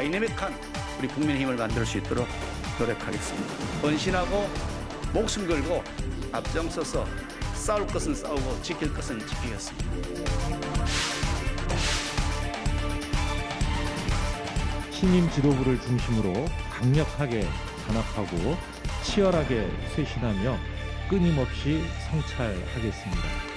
다이내믹한 우리 국민의힘을 만들 수 있도록 노력하겠습니다. 헌신하고 목숨 걸고 앞장서서 싸울 것은 싸우고 지킬 것은 지키겠습니다. 신임 지도부를 중심으로 강력하게 단합하고 치열하게 쇄신하며 끊임없이 성찰하겠습니다.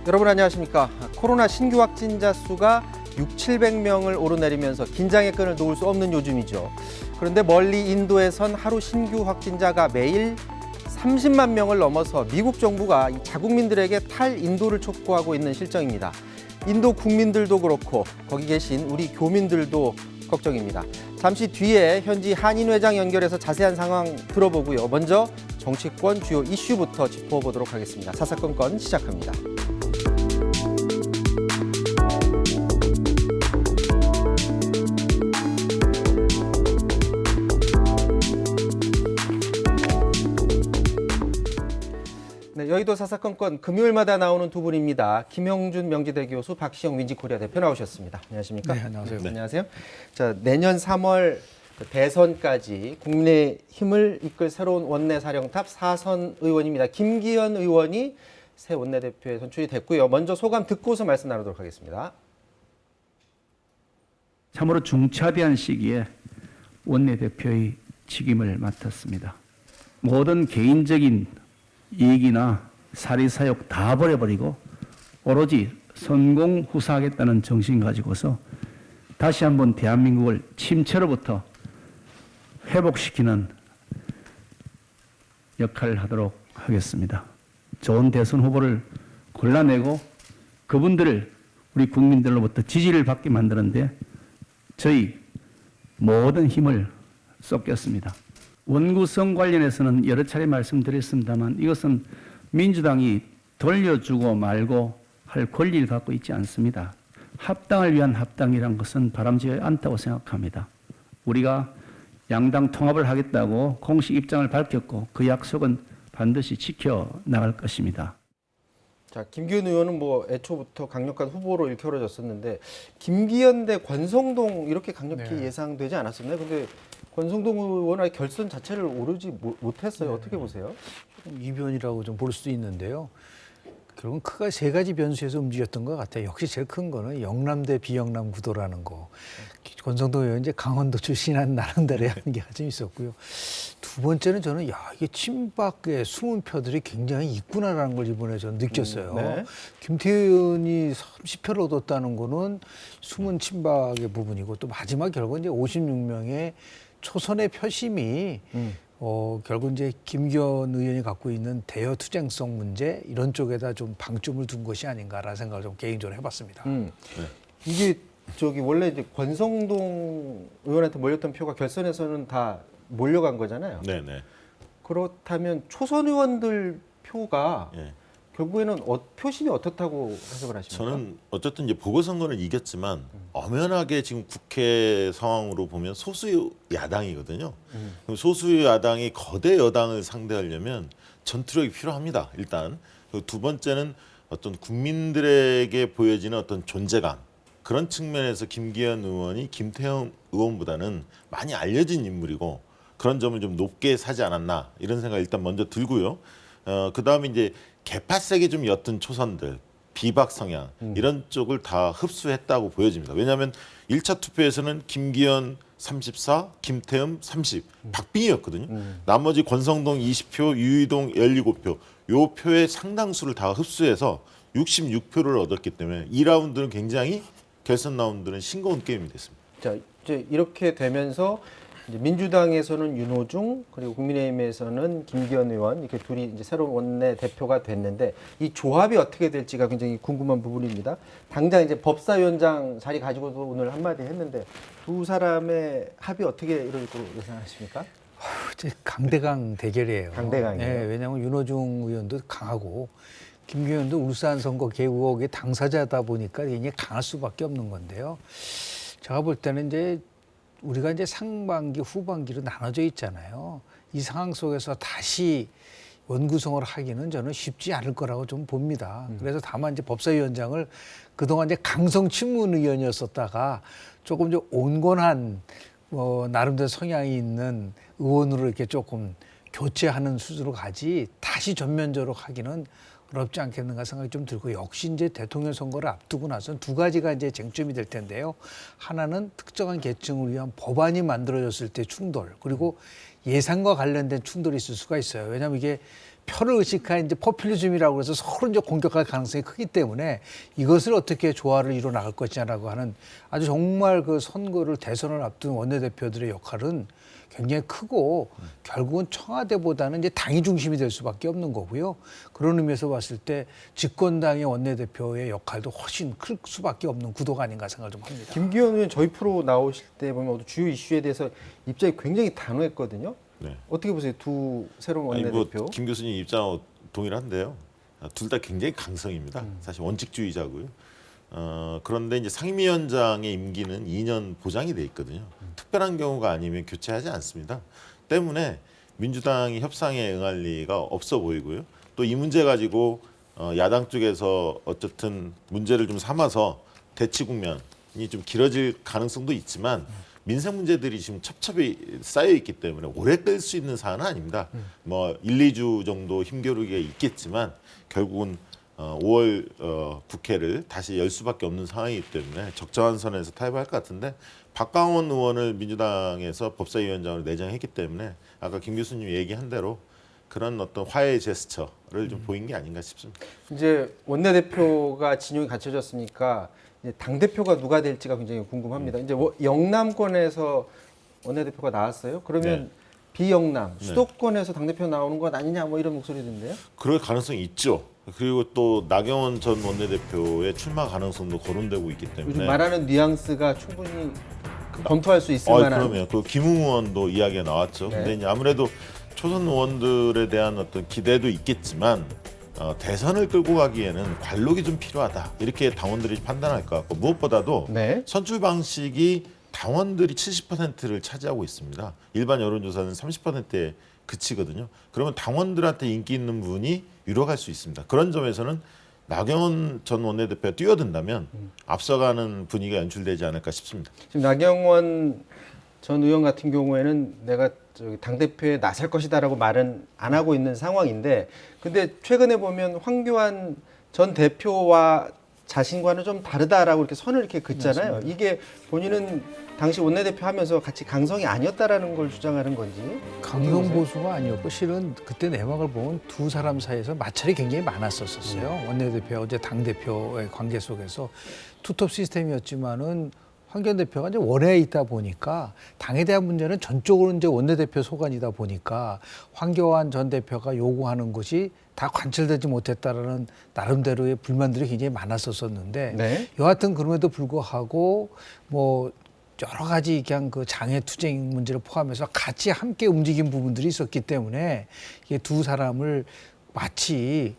여러분 안녕하십니까. 코로나 신규 확진자 수가 700명을 오르내리면서 긴장의 끈을 놓을 수 없는 요즘이죠. 그런데 멀리 인도에선 하루 신규 확진자가 매일 30만 명을 넘어서 미국 정부가 자국민들에게 탈인도를 촉구하고 있는 실정입니다. 인도 국민들도 그렇고 거기 계신 우리 교민들도 걱정입니다. 잠시 뒤에 현지 한인회장 연결해서 자세한 상황 들어보고요. 먼저 정치권 주요 이슈부터 짚어보도록 하겠습니다. 사사건건 시작합니다. 네, 여의도 사사건건 금요일마다 나오는 두 분입니다. 김형준 명지대 교수, 박시영 윈지코리아 대표 나오셨습니다. 안녕하십니까? 네, 안녕하세요. 네. 안녕하세요. 자, 내년 3월 대선까지 국민의힘을 이끌 새로운 원내사령탑 4선 의원입니다. 김기현 의원이 새 원내대표에 선출이 됐고요. 먼저 소감 듣고서 말씀 나누도록 하겠습니다. 참으로 중차대한 시기에 원내대표의 직임을 맡았습니다. 모든 개인적인 이익이나 사리사욕 다 버려버리고 오로지 선공후사하겠다는 정신 가지고서 다시 한번 대한민국을 침체로부터 회복시키는 역할을 하도록 하겠습니다. 좋은 대선 후보를 골라내고 그분들을 우리 국민들로부터 지지를 받게 만드는데 저희 모든 힘을 쏟겠습니다. 원구성 관련해서는 여러 차례 말씀드렸습니다만 이것은 민주당이 돌려주고 말고 할 권리를 갖고 있지 않습니다. 합당을 위한 합당이란 것은 바람직하지 않다고 생각합니다. 우리가 양당 통합을 하겠다고 공식 입장을 밝혔고 그 약속은 반드시 지켜나갈 것입니다. 자, 김기현 의원은 뭐 애초부터 강력한 후보로 일컬어졌었는데 김기현 대 권성동 이렇게 강력히 예상되지 않았었나요? 근데 권성동 의원은 아예 결선 자체를 오르지 못했어요. 어떻게 보세요? 이변이라고 좀 볼 수도 있는데요. 결국은 크게 세 가지 변수에서 움직였던 것 같아요. 역시 제일 큰 거는 영남 대 비영남 구도라는 거. 권성동 의원이 이제 강원도 출신한 나름대로의 한계가 좀 있었고요. 두 번째는 저는 이게 친박의 숨은 표들이 굉장히 있구나라는 걸 이번에 저는 느꼈어요. 네. 김태현이 30표를 얻었다는 거는 숨은 친박의 부분이고 또 마지막 결국은 이제 56명의 초선의 표심이 결국 이제 김기현 의원이 갖고 있는 대여 투쟁성 문제 이런 쪽에다 좀 방점을 둔 것이 아닌가라는 생각을 좀 개인적으로 해봤습니다. 이게 원래 이제 권성동 의원한테 몰렸던 표가 결선에서는 다 몰려간 거잖아요. 네네. 그렇다면 초선 의원들 표가 예. 결국에는 표심이 어떻다고 해석을 하십니까? 저는 어쨌든 이제 보궐선거는 이겼지만 엄연하게 지금 국회 상황으로 보면 소수 야당이거든요. 그럼 소수 야당이 거대 여당을 상대하려면 전투력이 필요합니다. 일단 두 번째는 어떤 국민들에게 보여지는 어떤 존재감 그런 측면에서 김기현 의원이 김태형 의원보다는 많이 알려진 인물이고 그런 점을 좀 높게 사지 않았나 이런 생각 일단 먼저 들고요. 그 다음에 이제 개파색이 좀 옅은 초선들, 비박 성향 이런 쪽을 다 흡수했다고 보여집니다. 왜냐하면 1차 투표에서는 김기현 34, 김태흠 30, 박빙이었거든요. 나머지 권성동 20표, 유이동 17표, 요 표의 상당수를 다 흡수해서 66표를 얻었기 때문에 2라운드는 굉장히 결선 라운드는 싱거운 게임이 됐습니다. 자, 이제 이렇게 되면서 이제 민주당에서는 윤호중 그리고 국민의힘에서는 김기현 의원 이렇게 둘이 이제 새로운 원내 대표가 됐는데 이 조합이 어떻게 될지가 굉장히 궁금한 부분입니다. 당장 이제 법사위원장 자리 가지고도 오늘 한마디 했는데 두 사람의 합이 어떻게 이루어질 거로 예상하십니까? 강대강 대결이에요. 강대강이에요. 네, 왜냐하면 윤호중 의원도 강하고 김기현 의원도 울산 선거 개국의 당사자다 보니까 굉장히 강할 수밖에 없는 건데요. 제가 볼 때는 이제 우리가 이제 상반기, 후반기로 나눠져 있잖아요. 이 상황 속에서 다시 원구성을 하기는 저는 쉽지 않을 거라고 좀 봅니다. 그래서 다만 이제 법사위원장을 그동안 이제 강성 친문의원이었었다가 조금 좀 온건한 나름대로 성향이 있는 의원으로 이렇게 조금 교체하는 수준으로 가지 다시 전면적으로 하기는 어렵지 않겠는가 생각이 좀 들고, 역시 이제 대통령 선거를 앞두고 나서 두 가지가 이제 쟁점이 될 텐데요. 하나는 특정한 계층을 위한 법안이 만들어졌을 때 충돌, 그리고 예산과 관련된 충돌이 있을 수가 있어요. 왜냐하면 이게 표를 의식한 이제 포퓰리즘이라고 해서 서로 이제 공격할 가능성이 크기 때문에 이것을 어떻게 조화를 이뤄 나갈 것이냐라고 하는 아주 정말 그 선거를 대선을 앞둔 원내대표들의 역할은 굉장히 크고, 결국은 청와대보다는 이제 당이 중심이 될 수밖에 없는 거고요. 그런 의미에서 봤을 때 집권당의 원내대표의 역할도 훨씬 클 수밖에 없는 구도가 아닌가 생각을 좀 합니다. 김기현 의원 저희 프로 나오실 때 보면 주요 이슈에 대해서 입장이 굉장히 단호했거든요. 네. 어떻게 보세요? 두 새로운 아니, 원내대표. 김 교수님 입장하고 동일한데요. 둘 다 굉장히 강성입니다. 사실 원칙주의자고요. 그런데 이제 상임위원장의 임기는 2년 보장이 돼 있거든요. 특별한 경우가 아니면 교체하지 않습니다. 때문에 민주당이 협상에 응할 리가 없어 보이고요. 또 이 문제 가지고 야당 쪽에서 어쨌든 문제를 좀 삼아서 대치 국면이 좀 길어질 가능성도 있지만, 민생 문제들이 지금 첩첩이 쌓여 있기 때문에 오래 끌 수 있는 사안은 아닙니다. 뭐 1, 2주 정도 힘겨루기가 있겠지만 결국은 5월 국회를 다시 열 수밖에 없는 상황이기 때문에 적정한 선에서 타협할 것 같은데, 박강원 의원을 민주당에서 법사위원장으로 내정했기 때문에 아까 김 교수님 얘기한 대로 그런 어떤 화해의 제스처를 좀 보인 게 아닌가 싶습니다. 이제 원내대표가 진용이 갖춰졌으니까 이제 당대표가 누가 될지가 굉장히 궁금합니다. 이제 영남권에서 원내대표가 나왔어요. 그러면 네. 비영남, 수도권에서 당대표 나오는 것 아니냐 뭐 이런 목소리던데요. 그럴 가능성이 있죠. 그리고 또 나경원 전 원내대표의 출마 가능성도 거론되고 있기 때문에. 요즘 말하는 뉘앙스가 충분히 검토할 수 있을 만한. 그러면 또 김웅 의원도 이야기가 나왔죠. 네. 근데 이제 아무래도 초선 의원들에 대한 어떤 기대도 있겠지만 대선을 끌고 가기에는 관록이 좀 필요하다, 이렇게 당원들이 판단할 것 같고, 무엇보다도 네. 선출 방식이 당원들이 70%를 차지하고 있습니다. 일반 여론조사는 30%에 그치거든요. 그러면 당원들한테 인기 있는 분이 유력할 수 있습니다. 그런 점에서는 나경원 전 원내대표가 뛰어든다면 앞서가는 분위기가 연출되지 않을까 싶습니다. 지금 나경원 전 의원 같은 경우에는 내가 당대표에 나설 것이다라고 말은 안 하고 있는 상황인데, 근데 최근에 보면 황교안 전 대표와 자신과는 좀 다르다라고 이렇게 선을 이렇게 긋잖아요. 맞습니다. 이게 본인은 당시 원내대표 하면서 같이 강성이 아니었다라는 걸 주장하는 건지. 강경 보수가 아니었고, 실은 그때 내막을 보면 두 사람 사이에서 마찰이 굉장히 많았었어요. 원내대표와 이제 당대표의 관계 속에서 투톱 시스템이었지만은 황교안 대표가 이제 원외에 있다 보니까 당에 대한 문제는 전적으로 이제 원내대표 소관이다 보니까 황교안 전 대표가 요구하는 것이 다 관철되지 못했다라는 나름대로의 불만들이 굉장히 많았었는데, 네. 여하튼 그럼에도 불구하고 뭐 여러 가지 그냥 그 장애 투쟁 문제를 포함해서 같이 함께 움직인 부분들이 있었기 때문에 이게 두 사람을 마치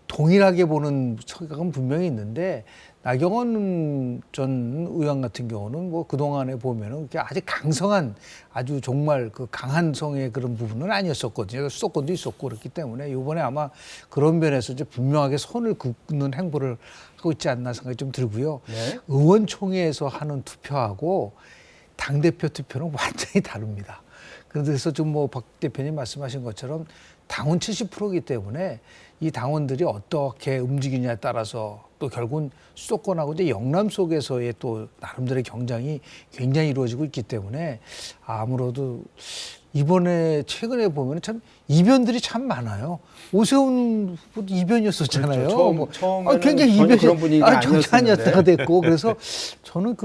동일하게 보는 생각은 분명히 있는데, 나경원 전 의원 같은 경우는 뭐 그동안에 보면은 아주 강성한, 아주 정말 그 강한 성의 그런 부분은 아니었었거든요. 수도권도 있었고 그렇기 때문에 이번에 아마 그런 면에서 이제 분명하게 선을 긋는 행보를 하고 있지 않나 생각이 좀 들고요. 네. 의원총회에서 하는 투표하고 당대표 투표는 완전히 다릅니다. 그래서 좀 뭐 박 대표님 말씀하신 것처럼 당원 70%이기 때문에 이 당원들이 어떻게 움직이냐에 따라서 또 결국은 수도권하고 이제 영남 속에서의 또 나름대로의 경쟁이 굉장히 이루어지고 있기 때문에 아무래도 이번에 최근에 보면 참 이변들이 참 많아요. 오세훈 후보도 이변이었었잖아요. 그렇죠. 처음에는 굉장히 전혀 이변이 그런 분위기가 아니었다가 아니었는데. 됐고, 그래서 저는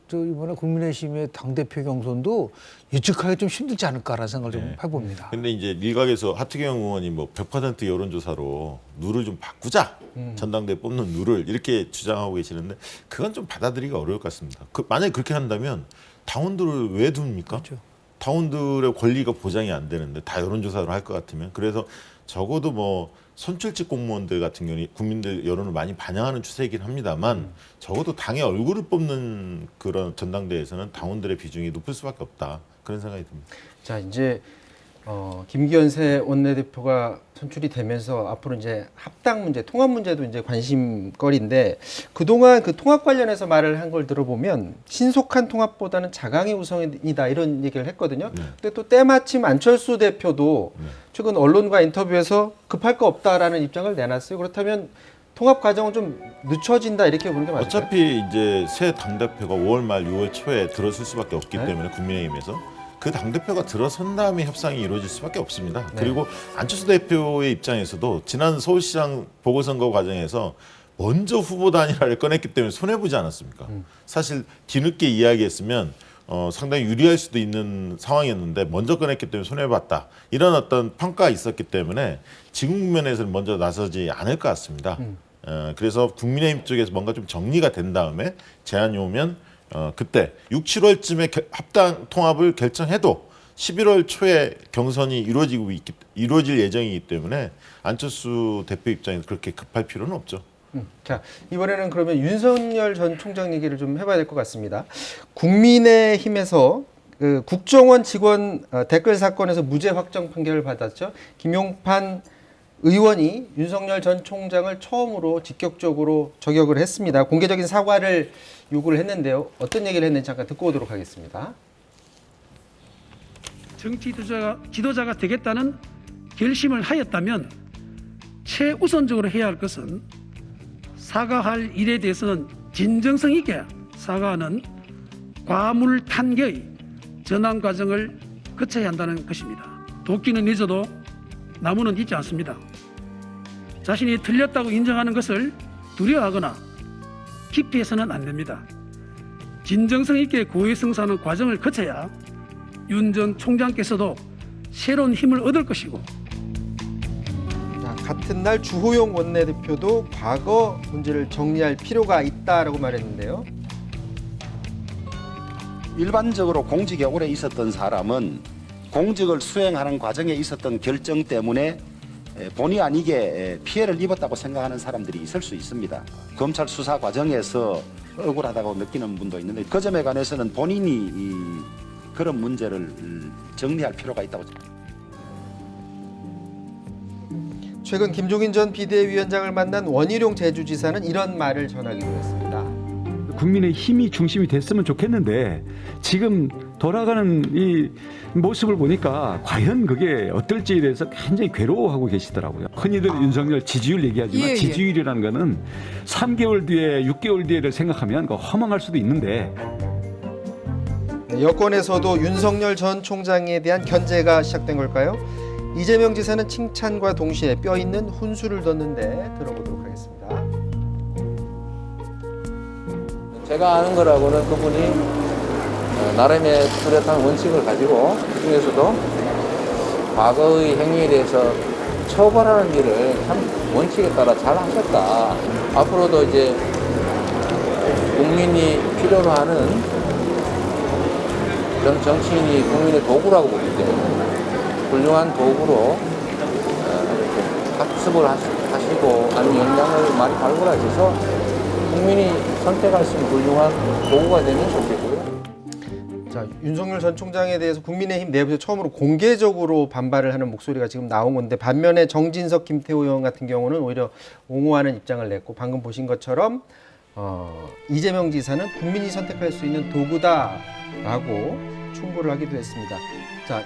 저 이번에 국민의힘의 당대표 경선도 예측하기 좀 힘들지 않을까라는 생각을 좀 해봅니다. 근데 이제 일각에서 하트경 의원이 뭐 100% 여론조사로 룰을 좀 바꾸자, 전당대회 뽑는 룰을 이렇게 주장하고 계시는데, 그건 좀 받아들이기가 어려울 것 같습니다. 만약에 그렇게 한다면 당원들을 왜 둡니까? 그렇죠. 당원들의 권리가 보장이 안 되는데 다 여론조사로 할 것 같으면. 그래서 적어도 뭐 선출직 공무원들 같은 경우는 국민들 여론을 많이 반영하는 추세이긴 합니다만, 적어도 당의 얼굴을 뽑는 그런 전당대회에서는 당원들의 비중이 높을 수밖에 없다, 그런 생각이 듭니다. 자, 이제 김기현 원내대표가 선출이 되면서 앞으로 이제 합당 문제, 통합 문제도 이제 관심거리인데 그동안 그 통합 관련해서 말을 한 걸 들어보면 신속한 통합보다는 자강이 우선이다 이런 얘기를 했거든요. 근데 또 때마침 안철수 대표도 최근 언론과 인터뷰에서 급할 거 없다라는 입장을 내놨어요. 그렇다면 통합 과정은 좀 늦춰진다 이렇게 보는 게 맞을까요? 어차피 이제 새 당대표가 5월 말 6월 초에 들어설 수밖에 없기 네? 때문에 국민의힘에서 그 당대표가 들어선 다음에 협상이 이루어질 수밖에 없습니다. 네. 그리고 안철수 대표의 입장에서도 지난 서울시장 보궐선거 과정에서 먼저 후보 단일화를 꺼냈기 때문에 손해보지 않았습니까? 사실 뒤늦게 이야기했으면 상당히 유리할 수도 있는 상황이었는데 먼저 꺼냈기 때문에 손해봤다. 이런 어떤 평가가 있었기 때문에 지금 국면에서는 먼저 나서지 않을 것 같습니다. 그래서 국민의힘 쪽에서 뭔가 좀 정리가 된 다음에 제안이 오면 그때 6, 7월쯤에 합당 통합을 결정해도 11월 초에 경선이 이루어질 예정이기 때문에 안철수 대표 입장에서 그렇게 급할 필요는 없죠. 자, 이번에는 그러면 윤석열 전 총장 얘기를 좀 해봐야 될 것 같습니다. 국민의힘에서 그 국정원 직원 댓글 사건에서 무죄 확정 판결을 받았죠. 김용판 의원이 윤석열 전 총장을 처음으로 직격적으로 저격을 했습니다. 공개적인 사과를 요구를 했는데요. 어떤 얘기를 했는지 잠깐 듣고 오도록 하겠습니다. 정치 지도자가 되겠다는 결심을 하였다면 최우선적으로 해야 할 것은 사과할 일에 대해서는 진정성 있게 사과하는 과물탄계의 전환 과정을 거쳐야 한다는 것입니다. 도끼는 잊어도 나무는 잊지 않습니다. 자신이 틀렸다고 인정하는 것을 두려워하거나 기피해서는 안 됩니다. 진정성 있게 고해성사하는 과정을 거쳐야 윤 전 총장께서도 새로운 힘을 얻을 것이고 자, 같은 날 주호영 원내대표도 과거 문제를 정리할 필요가 있다라고 말했는데요. 일반적으로 공직에 오래 있었던 사람은 공직을 수행하는 과정에 있었던 결정 때문에 본의 아니게 피해를 입었다고 생각하는 사람들이 있을 수 있습니다. 검찰 수사 과정에서 억울하다고 느끼는 분도 있는데 그 점에 관해서는 본인이 그런 문제를 정리할 필요가 있다고 생각합니다. 최근 김종인 전 비대위원장을 만난 원희룡 제주지사는 이런 말을 전하기도 했습니다. 국민의 힘이 중심이 됐으면 좋겠는데 지금 돌아가는 이 모습을 보니까 과연 그게 어떨지에 대해서 굉장히 괴로워하고 계시더라고요. 흔히들 윤석열 지지율 얘기하지만 지지율이라는 거는 3개월 뒤에 6개월 뒤에를 생각하면 허망할 수도 있는데 네, 여권에서도 윤석열 전 총장에 대한 견제가 시작된 걸까요? 이재명 지사는 칭찬과 동시에 뼈 있는 훈수를 뒀는데 들어보도록 하겠습니다. 제가 아는 거라고는 그분이 나름의 뚜렷한 원칙을 가지고 그중에서도 과거의 행위에 대해서 처벌하는 일을 참 원칙에 따라 잘 하셨다. 앞으로도 이제 국민이 필요로 하는 그런 정치인이 국민의 도구라고 보기 때문에 훌륭한 도구로 이렇게 학습을 하시고 아니면 역량을 많이 발굴하셔서 국민이 선택할 수 있는 훌륭한 도구가 되면 좋겠고요. 자, 윤석열 전 총장에 대해서 국민의힘 내부에서 처음으로 공개적으로 반발을 하는 목소리가 지금 나온 건데 반면에 정진석, 김태호 의원 같은 경우는 오히려 옹호하는 입장을 냈고 방금 보신 것처럼 이재명 지사는 국민이 선택할 수 있는 도구다라고 충고를 하기도 했습니다. 자,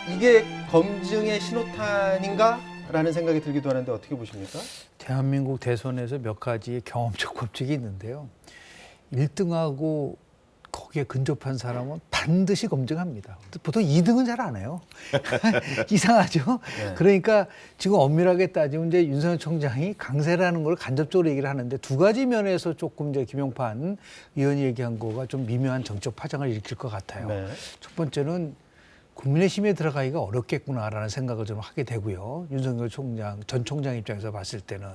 이게 검증의 신호탄인가? 라는 생각이 들기도 하는데 어떻게 보십니까? 대한민국 대선에서 몇 가지의 경험적 법칙이 있는데요. 1등하고 거기에 근접한 사람은 반드시 검증합니다. 보통 2등은 잘 안 해요. 이상하죠? 네. 그러니까 지금 엄밀하게 따지면 이제 윤석열 총장이 강세라는 걸 간접적으로 얘기를 하는데 두 가지 면에서 조금 이제 김용판 의원이 얘기한 거가 좀 미묘한 정적 파장을 일으킬 것 같아요. 네. 첫 번째는 국민의힘에 들어가기가 어렵겠구나라는 생각을 좀 하게 되고요. 윤석열 전 총장 입장에서 봤을 때는.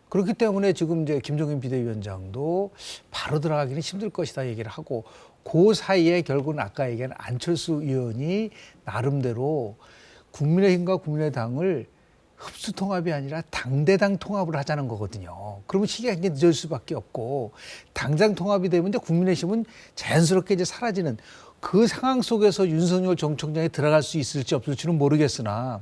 그렇기 때문에 지금 이제 김종인 비대위원장도 바로 들어가기는 힘들 것이다 얘기를 하고 그 사이에 결국은 아까 얘기한 안철수 의원이 나름대로 국민의힘과 국민의당을 흡수 통합이 아니라 당대당 통합을 하자는 거거든요. 그러면 시기가 굉장히 늦을 수밖에 없고 당장 통합이 되면 이제 국민의힘은 자연스럽게 이제 사라지는 그 상황 속에서 윤석열 전 총장이 들어갈 수 있을지 없을지는 모르겠으나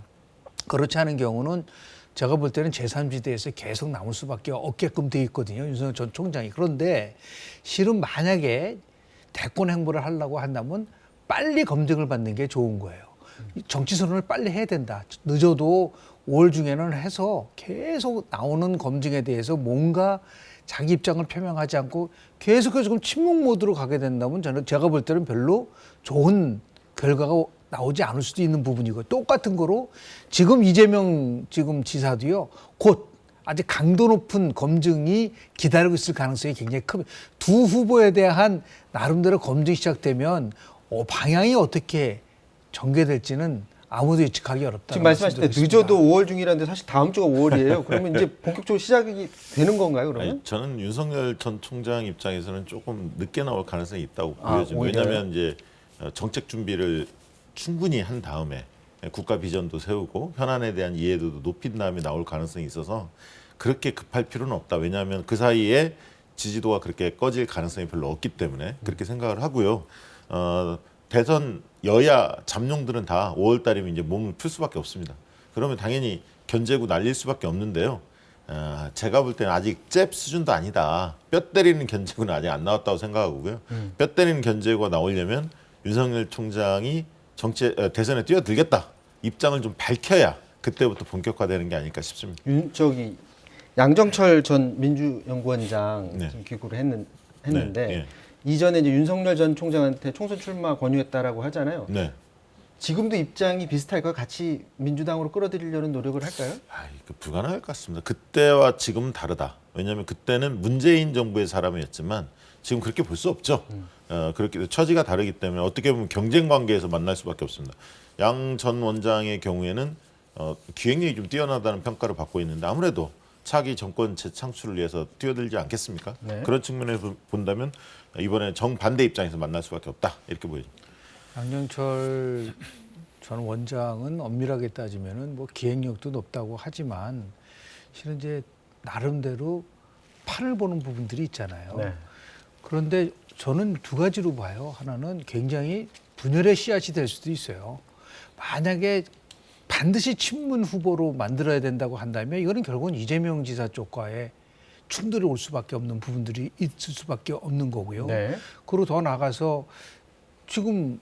그렇지 않은 경우는 제가 볼 때는 제3지대에서 계속 남을 수밖에 없게끔 돼 있거든요. 윤석열 전 총장이. 그런데 실은 만약에 대권 행보를 하려고 한다면 빨리 검증을 받는 게 좋은 거예요. 정치 선언을 빨리 해야 된다. 늦어도 5월 중에는 해서 계속 나오는 검증에 대해서 뭔가 자기 입장을 표명하지 않고 계속해서 지금 침묵 모드로 가게 된다면 제가 볼 때는 별로 좋은 결과가 나오지 않을 수도 있는 부분이고, 똑같은 거로 지금 이재명 지금 지사도요, 곧 아주 강도 높은 검증이 기다리고 있을 가능성이 굉장히 큽니다. 두 후보에 대한 나름대로 검증이 시작되면 방향이 어떻게 전개될지는 아무도 예측하기 어렵다. 지금 말씀하실 때 늦어도 5월 중이라는데 사실 다음 주가 5월이에요. 그러면 이제 본격적으로 시작이 되는 건가요, 그러면? 아니, 저는 윤석열 전 총장 입장에서는 조금 늦게 나올 가능성이 있다고 아, 보여집니다. 오히려요? 왜냐하면 이제 정책 준비를 충분히 한 다음에 국가 비전도 세우고 현안에 대한 이해도도 높인 다음에 나올 가능성이 있어서 그렇게 급할 필요는 없다. 왜냐하면 그 사이에 지지도가 그렇게 꺼질 가능성이 별로 없기 때문에 그렇게 생각을 하고요. 대선 여야 잠룡들은 다 5월 달이면 이제 몸을 풀 수밖에 없습니다. 그러면 당연히 견제구 날릴 수밖에 없는데요. 제가 볼 때는 아직 잽 수준도 아니다. 뼈 때리는 견제구는 아직 안 나왔다고 생각하고요. 뼈 때리는 견제구가 나오려면 윤석열 총장이 대선에 뛰어들겠다. 입장을 좀 밝혀야 그때부터 본격화되는 게 아닐까 싶습니다. 양정철 전 민주연구원장 네. 지금 귀국을 했는데 네, 이전에 이제 윤석열 전 총장한테 총선 출마 권유했다라고 하잖아요. 네. 지금도 입장이 비슷할까요? 같이 민주당으로 끌어들이려는 노력을 할까요? 불가능할 것 같습니다. 그때와 지금은 다르다. 왜냐하면 그때는 문재인 정부의 사람이었지만 지금 그렇게 볼 수 없죠. 그렇게 처지가 다르기 때문에 어떻게 보면 경쟁 관계에서 만날 수밖에 없습니다. 양 전 원장의 경우에는 기획력이 좀 뛰어나다는 평가를 받고 있는데 아무래도 차기 정권 재창출을 위해서 뛰어들지 않겠습니까? 네. 그런 측면에서 본다면 이번에 정반대 입장에서 만날 수밖에 없다. 이렇게 보여집니다. 양정철 전 원장은 엄밀하게 따지면은 뭐 기획력도 높다고 하지만 실은 이제 나름대로 판을 보는 부분들이 있잖아요. 네. 그런데 저는 두 가지로 봐요. 하나는 굉장히 분열의 씨앗이 될 수도 있어요. 만약에 반드시 친문 후보로 만들어야 된다고 한다면 이거는 결국은 이재명 지사 쪽과의 충돌이 올 수밖에 없는 부분들이 있을 수밖에 없는 거고요. 네. 그리고 더 나아가서 지금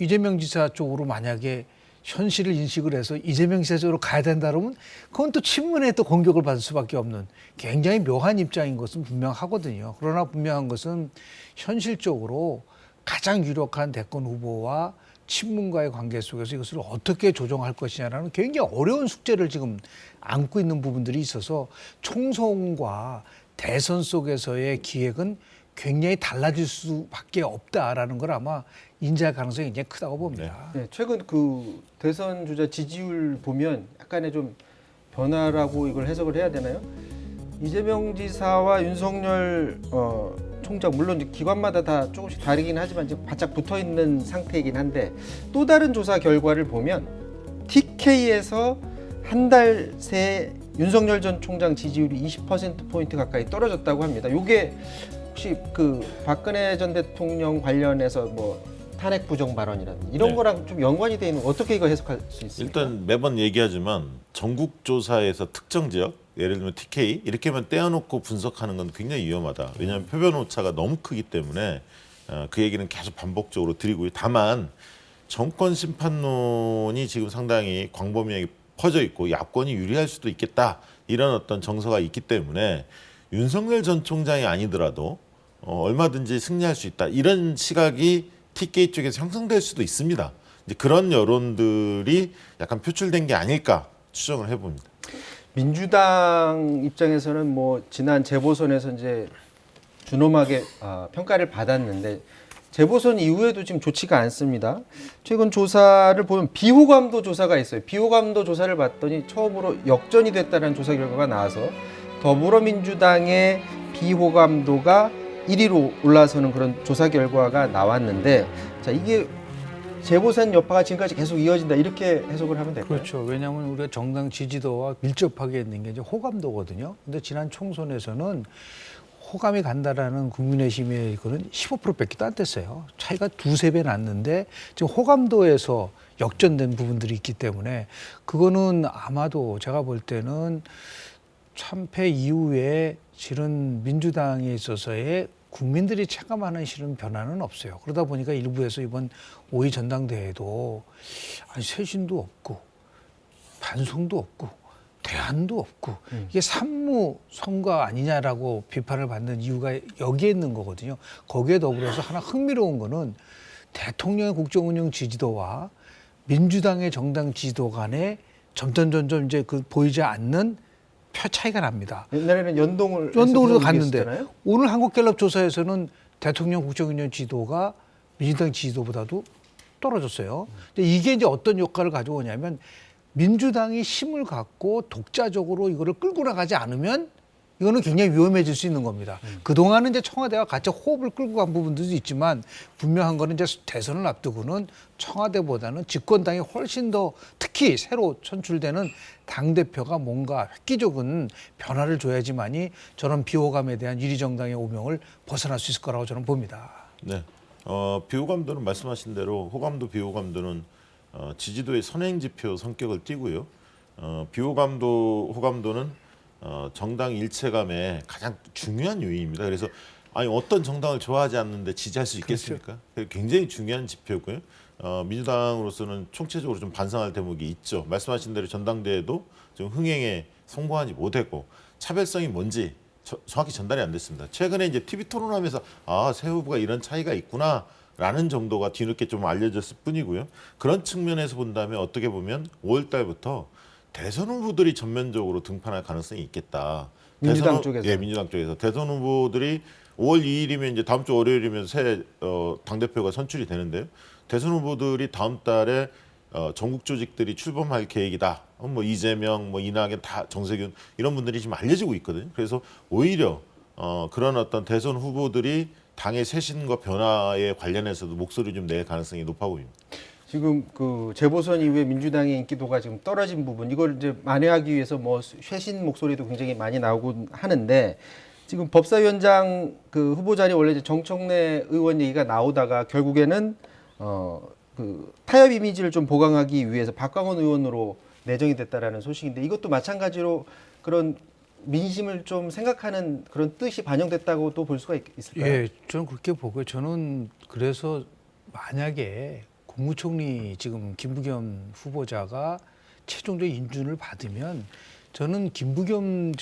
이재명 지사 쪽으로 만약에 현실을 인식을 해서 이재명 지사 쪽으로 가야 된다 그러면 그건 또 친문에 또 공격을 받을 수밖에 없는 굉장히 묘한 입장인 것은 분명하거든요. 그러나 분명한 것은 현실적으로 가장 유력한 대권 후보와 친문과의 관계 속에서 이것을 어떻게 조정할 것이냐라는 굉장히 어려운 숙제를 지금 안고 있는 부분들이 있어서 총선과 대선 속에서의 기획은 굉장히 달라질 수밖에 없다라는 걸 아마 인지할 가능성이 굉장히 크다고 봅니다. 네, 최근 그 대선 주자 지지율 보면 약간의 좀 변화라고 이걸 해석을 해야 되나요? 이재명 지사와 윤석열 총장 물론 이제 기관마다 다 조금씩 다르긴 하지만 지금 바짝 붙어 있는 상태이긴 한데 또 다른 조사 결과를 보면 TK에서 한 달 새 윤석열 전 총장 지지율이 20%포인트 가까이 떨어졌다고 합니다. 이게 혹시 그 박근혜 전 대통령 관련해서 뭐 탄핵 부정 발언이라든지 이런 네. 거랑 좀 연관이 돼 있는 거 어떻게 이거 해석할 수 있습니까? 일단 매번 얘기하지만 전국 조사에서 특정 지역 예를 들면 TK 이렇게만 떼어놓고 분석하는 건 굉장히 위험하다. 왜냐하면 표변 오차가 너무 크기 때문에 그 얘기는 계속 반복적으로 드리고요. 다만 정권 심판론이 지금 상당히 광범위하게 퍼져 있고 야권이 유리할 수도 있겠다. 이런 어떤 정서가 있기 때문에 윤석열 전 총장이 아니더라도 얼마든지 승리할 수 있다. 이런 시각이 TK 쪽에서 형성될 수도 있습니다. 이제 그런 여론들이 약간 표출된 게 아닐까 추정을 해봅니다. 민주당 입장에서는 뭐 지난 재보선에서 이제 준엄하게 평가를 받았는데 재보선 이후에도 지금 좋지가 않습니다. 최근 조사를 보면 비호감도 조사가 있어요. 비호감도 조사를 봤더니 처음으로 역전이 됐다는 조사 결과가 나와서 더불어민주당의 비호감도가 1위로 올라서는 그런 조사 결과가 나왔는데 자 이게 재보선 여파가 지금까지 계속 이어진다 이렇게 해석을 하면 될까요? 그렇죠. 왜냐하면 우리가 정당 지지도와 밀접하게 있는 게 이제 호감도거든요. 근데 지난 총선에서는 호감이 간다라는 국민의힘의 이거는 15%밖에 안 됐어요. 차이가 두세 배 났는데 지금 호감도에서 역전된 부분들이 있기 때문에 그거는 아마도 제가 볼 때는 참패 이후에 실은 민주당에 있어서의 국민들이 체감하는 실은 변화는 없어요. 그러다 보니까 일부에서 이번 5.2 전당대회도 아니 쇄신도 없고 반송도 없고 대안도 없고 이게 산무 선거 아니냐라고 비판을 받는 이유가 여기에 있는 거거든요. 거기에 더불어서 하나 흥미로운 거는 대통령의 국정운영 지지도와 민주당의 정당 지지도 간에 점점 이제 그 보이지 않는 표 차이가 납니다. 옛날에는 연동으로 갔는데 얘기했었잖아요. 오늘 한국갤럽 조사에서는 대통령 국정운영 지지도가 민주당 지지도보다도 떨어졌어요. 근데 이게 이제 어떤 효과를 가져오냐면 민주당이 힘을 갖고 독자적으로 이거를 끌고 나가지 않으면 이거는 굉장히 위험해질 수 있는 겁니다. 그동안은 이제 청와대와 같이 호흡을 끌고 간 부분들도 있지만 분명한 거는 이제 대선을 앞두고는 청와대보다는 집권당이 훨씬 더 특히 새로 선출되는 당대표가 뭔가 획기적인 변화를 줘야지만이 저런 비호감에 대한 유리정당의 오명을 벗어날 수 있을 거라고 저는 봅니다. 네. 비호감도는 말씀하신 대로 호감도 비호감도는 지지도의 선행지표 성격을 띠고요. 비호감도 호감도는 정당 일체감의 가장 중요한 요인입니다. 그래서 아니 어떤 정당을 좋아하지 않는데 지지할 수 있겠습니까? 그렇죠. 굉장히 중요한 지표고요. 민주당으로서는 총체적으로 좀 반성할 대목이 있죠. 말씀하신 대로 전당대회도 좀 흥행에 성공하지 못했고 차별성이 뭔지 정확히 전달이 안 됐습니다. 최근에 이제 TV 토론하면서 새 후보가 이런 차이가 있구나라는 정도가 뒤늦게 좀 알려졌을 뿐이고요. 그런 측면에서 본다면 어떻게 보면 5월 달부터 대선 후보들이 전면적으로 등판할 가능성이 있겠다. 민주당 쪽에서. 예, 민주당 쪽에서 대선 후보들이 5월 2일이면 이제 다음 주 월요일이면 새 당대표가 선출이 되는데요. 대선 후보들이 다음 달에 전국 조직들이 출범할 계획이다. 뭐 이재명, 뭐 이낙연, 다 정세균 이런 분들이 지금 알려지고 있거든요. 그래서 오히려 그런 어떤 대선 후보들이 당의 쇄신과 변화에 관련해서도 목소리 좀 낼 가능성이 높아 보입니다. 지금 그 재보선 이후에 민주당의 인기도가 지금 떨어진 부분 이걸 이제 만회하기 위해서 뭐 쇄신 목소리도 굉장히 많이 나오곤 하는데 지금 법사위원장 그 후보 자리 원래 이제 정청래 의원 얘기가 나오다가 결국에는 그 타협 이미지를 좀 보강하기 위해서 박광원 의원으로 내정이 됐다라는 소식인데 이것도 마찬가지로 그런 민심을 좀 생각하는 그런 뜻이 반영됐다고도 볼 수가 있을까요? 예, 저는 그렇게 보고요. 저는 그래서 만약에 국무총리 지금 김부겸 후보자가 최종적 인준을 받으면 저는 김부겸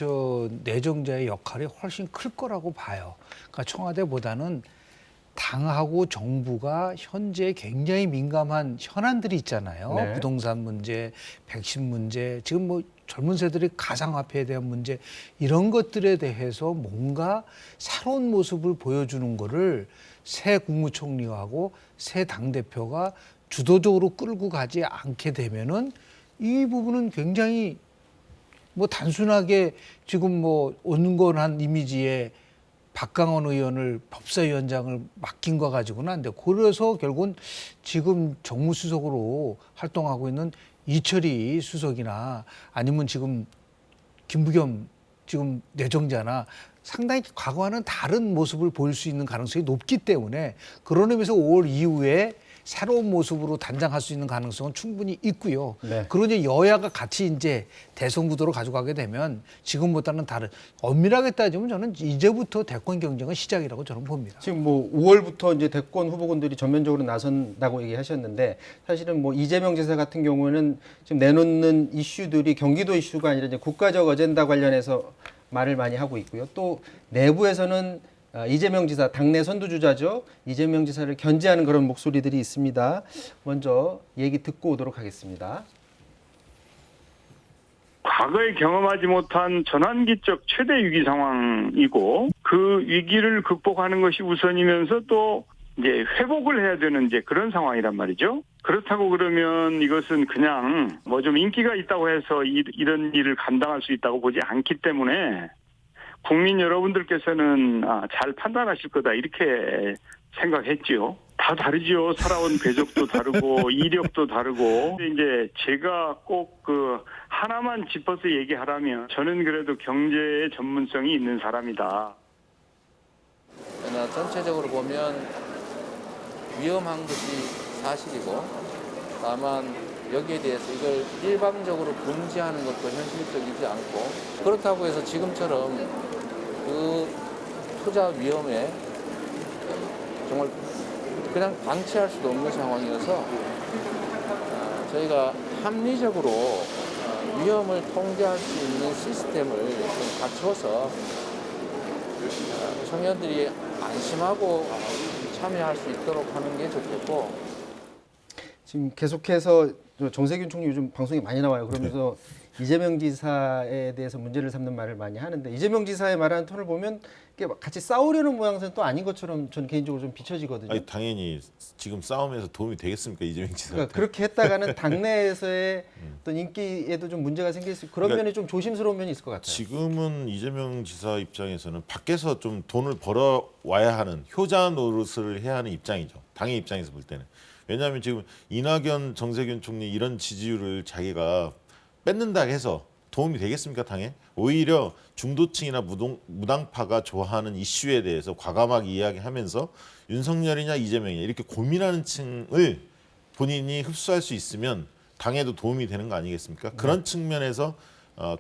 내정자의 역할이 훨씬 클 거라고 봐요. 그러니까 청와대보다는 당하고 정부가 현재 굉장히 민감한 현안들이 있잖아요. 네. 부동산 문제, 백신 문제, 지금 뭐 젊은 세대들의 가상화폐에 대한 문제 이런 것들에 대해서 뭔가 새로운 모습을 보여주는 거를 새 국무총리하고 새 당대표가 주도적으로 끌고 가지 않게 되면은 이 부분은 굉장히 뭐 단순하게 지금 뭐 온건한 이미지에 박강원 의원을 법사위원장을 맡긴 거 가지고는 안 돼. 그래서 결국은 지금 정무수석으로 활동하고 있는 이철희 수석이나 아니면 지금 김부겸 지금 내정자나 상당히 과거와는 다른 모습을 보일 수 있는 가능성이 높기 때문에 그런 의미에서 5월 이후에 새로운 모습으로 단장할 수 있는 가능성은 충분히 있고요. 네. 그러니 여야가 같이 이제 대선 구도로 가져가게 되면 지금보다는 다른 엄밀하게 따지면 저는 이제부터 대권 경쟁은 시작이라고 저는 봅니다. 지금 뭐 5월부터 이제 대권 후보군들이 전면적으로 나선다고 얘기하셨는데 사실은 뭐 이재명 지사 같은 경우는 지금 내놓는 이슈들이 경기도 이슈가 아니라 이제 국가적 어젠다 관련해서 말을 많이 하고 있고요. 또 내부에서는 이재명 지사 당내 선두주자죠. 이재명 지사를 견제하는 그런 목소리들이 있습니다. 먼저 얘기 듣고 오도록 하겠습니다. 과거에 경험하지 못한 전환기적 최대 위기 상황이고 그 위기를 극복하는 것이 우선이면서 또 이제 회복을 해야 되는 이제 그런 상황이란 말이죠. 그렇다고 그러면 이것은 그냥 뭐 좀 인기가 있다고 해서 이런 일을 감당할 수 있다고 보지 않기 때문에 국민 여러분들께서는 잘 판단하실 거다 이렇게 생각했지요. 다 다르죠. 살아온 궤적도 다르고 이력도 다르고. 이제 제가 꼭 그 하나만 짚어서 얘기하라면 저는 그래도 경제의 전문성이 있는 사람이다. 전체적으로 보면 위험한 것이 사실이고 다만 여기에 대해서 이걸 일방적으로 금지하는 것도 현실적이지 않고 그렇다고 해서 지금처럼 그 투자 위험에 정말 그냥 방치할 수도 없는 상황이어서 저희가 합리적으로 위험을 통제할 수 있는 시스템을 좀 갖춰서 청년들이 안심하고 참여할 수 있도록 하는 게 좋겠고 지금 계속해서 정세균 총리 요즘 방송에 많이 나와요. 그러면서 이재명 지사에 대해서 문제를 삼는 말을 많이 하는데 이재명 지사의 말하는 톤을 보면 이게 같이 싸우려는 모양새는 또 아닌 것처럼 저는 개인적으로 좀 비춰지거든요. 아니, 당연히 지금 싸움에서 도움이 되겠습니까 이재명 지사? 그러니까 그렇게 했다가는 당내에서의 어떤 인기에도 좀 문제가 생길 수 그런 그러니까 면이 좀 조심스러운 면이 있을 것 같아요. 지금은 이재명 지사 입장에서는 밖에서 좀 돈을 벌어 와야 하는 효자 노릇을 해야 하는 입장이죠. 당의 입장에서 볼 때는. 왜냐하면 지금 이낙연, 정세균 총리 이런 지지율을 자기가 뺏는다 해서 도움이 되겠습니까 당에? 오히려 중도층이나 무당파가 좋아하는 이슈에 대해서 과감하게 이야기하면서 윤석열이냐 이재명이냐 이렇게 고민하는 층을 본인이 흡수할 수 있으면 당에도 도움이 되는 거 아니겠습니까? 그런 측면에서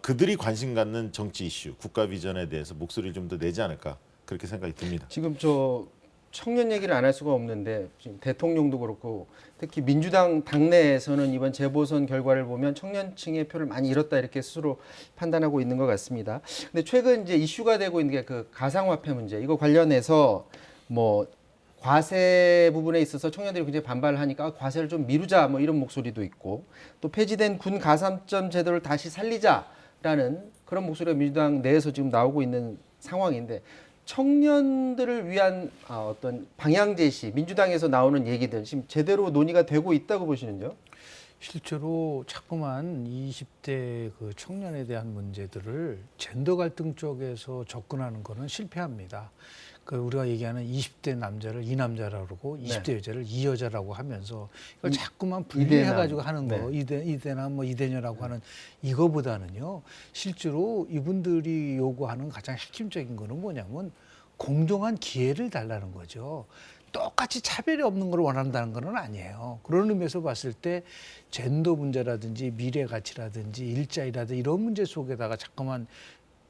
그들이 관심 갖는 정치 이슈, 국가 비전에 대해서 목소리를 좀 더 내지 않을까 그렇게 생각이 듭니다. 지금 청년 얘기를 안 할 수가 없는데 지금 대통령도 그렇고 특히 민주당 당내에서는 이번 재보선 결과를 보면 청년층의 표를 많이 잃었다 이렇게 스스로 판단하고 있는 것 같습니다. 근데 최근 이제 이슈가 되고 있는 게 그 가상화폐 문제 이거 관련해서 뭐 과세 부분에 있어서 청년들이 굉장히 반발을 하니까 과세를 좀 미루자 뭐 이런 목소리도 있고 또 폐지된 군 가산점 제도를 다시 살리자라는 그런 목소리가 민주당 내에서 지금 나오고 있는 상황인데 청년들을 위한 어떤 방향 제시, 민주당에서 나오는 얘기들 지금 제대로 논의가 되고 있다고 보시는요? 실제로 자꾸만 20대 그 청년에 대한 문제들을 젠더 갈등 쪽에서 접근하는 거는 실패합니다. 그 우리가 얘기하는 20대 남자를 이 남자라고 그러고 20대 여자를 이 여자라고 하면서 이걸 자꾸만 분리해가지고 하는 거, 이대남 뭐 이대녀라고 하는 이거보다는요. 실제로 이분들이 요구하는 가장 핵심적인 거는 뭐냐면 공정한 기회를 달라는 거죠. 똑같이 차별이 없는 걸 원한다는 건 아니에요. 그런 의미에서 봤을 때 젠더 문제라든지 미래 가치라든지 일자리라든지 이런 문제 속에다가 자꾸만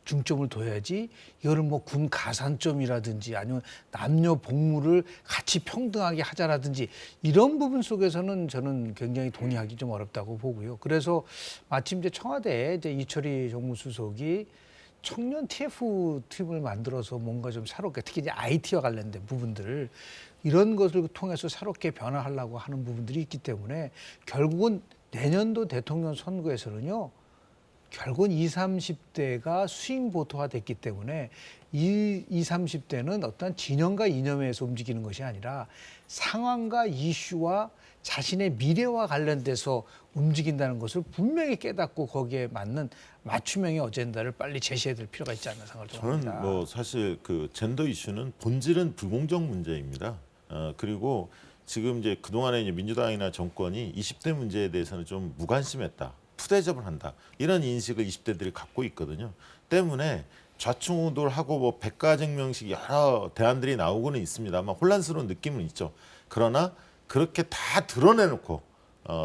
중점을 둬야지 이거를 뭐 군 가산점이라든지 아니면 남녀 복무를 같이 평등하게 하자라든지 이런 부분 속에서는 저는 굉장히 동의하기 좀 어렵다고 보고요. 그래서 마침 이제 청와대에 이제 이철희 정무수석이 청년 TF 팀을 만들어서 뭔가 좀 새롭게 특히 이제 IT와 관련된 부분들을 이런 것을 통해서 새롭게 변화하려고 하는 부분들이 있기 때문에 결국은 내년도 대통령 선거에서는요. 결국은 20, 30대가 스윙 보터가 됐기 때문에 이 20, 30대는 어떤 진영과 이념에서 움직이는 것이 아니라 상황과 이슈와 자신의 미래와 관련돼서 움직인다는 것을 분명히 깨닫고 거기에 맞는 맞춤형의 어젠다를 빨리 제시해야 될 필요가 있지 않나 생각을 합니다. 저는 뭐 사실 그 젠더 이슈는 본질은 불공정 문제입니다. 그리고 지금 이제 그동안에 이제 민주당이나 정권이 20대 문제에 대해서는 좀 무관심했다. 푸대접을 한다. 이런 인식을 20대들이 갖고 있거든요. 때문에 좌충우돌하고 뭐 백가쟁명식 여러 대안들이 나오고는 있습니다만 혼란스러운 느낌은 있죠. 그러나 그렇게 다 드러내놓고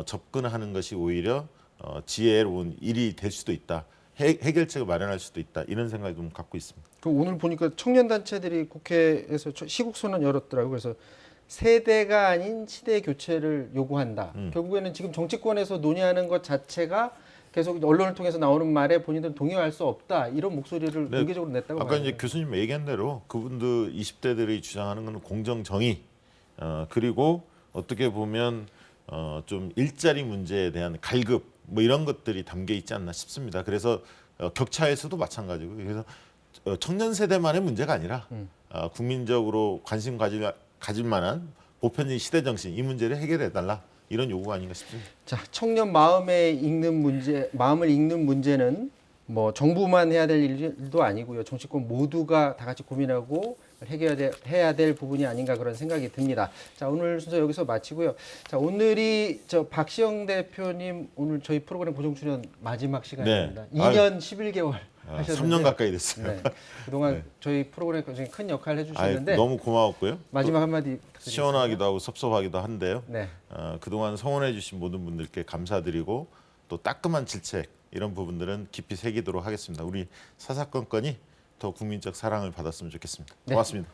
접근하는 것이 오히려 지혜로운 일이 될 수도 있다. 해결책을 마련할 수도 있다. 이런 생각이 좀 갖고 있습니다. 오늘 보니까 청년단체들이 국회에서 시국선언 열었더라고요. 그래서 세대가 아닌 시대 교체를 요구한다. 결국에는 지금 정치권에서 논의하는 것 자체가 계속 언론을 통해서 나오는 말에 본인들은 동의할 수 없다. 이런 목소리를 공개적으로 냈다고 아까 이제 교수님 얘기한 대로 그분들 20대들이 주장하는 건 공정 정의 그리고 어떻게 보면 좀 일자리 문제에 대한 갈급 뭐 이런 것들이 담겨 있지 않나 싶습니다. 그래서 격차에서도 마찬가지고 그래서 청년 세대만의 문제가 아니라 국민적으로 관심 가질 만한 보편적인 시대 정신 이 문제를 해결해달라 이런 요구가 아닌가 싶습니다. 자, 청년 마음을 읽는 문제는 뭐 정부만 해야 될 일도 아니고요. 정치권 모두가 다 같이 고민하고 해야 될 부분이 아닌가 그런 생각이 듭니다. 자, 오늘 순서 여기서 마치고요. 자, 오늘이 박시영 대표님 오늘 저희 프로그램 고정 출연 마지막 시간입니다. 2년 11개월. 하셨는데 3년 가까이 됐어요. 네. 그동안 네. 저희 프로그램에 굉장히 큰 역할을 해주셨는데 너무 고마웠고요. 마지막 한마디 또 부탁드리겠습니다. 시원하기도 하고 섭섭하기도 한데요. 네. 그동안 성원해 주신 모든 분들께 감사드리고 또 따끔한 질책 이런 부분들은 깊이 새기도록 하겠습니다. 우리 사사건건이 더 국민적 사랑을 받았으면 좋겠습니다. 네. 고맙습니다.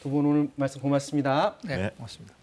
두 분 오늘 말씀 고맙습니다. 네, 네. 고맙습니다.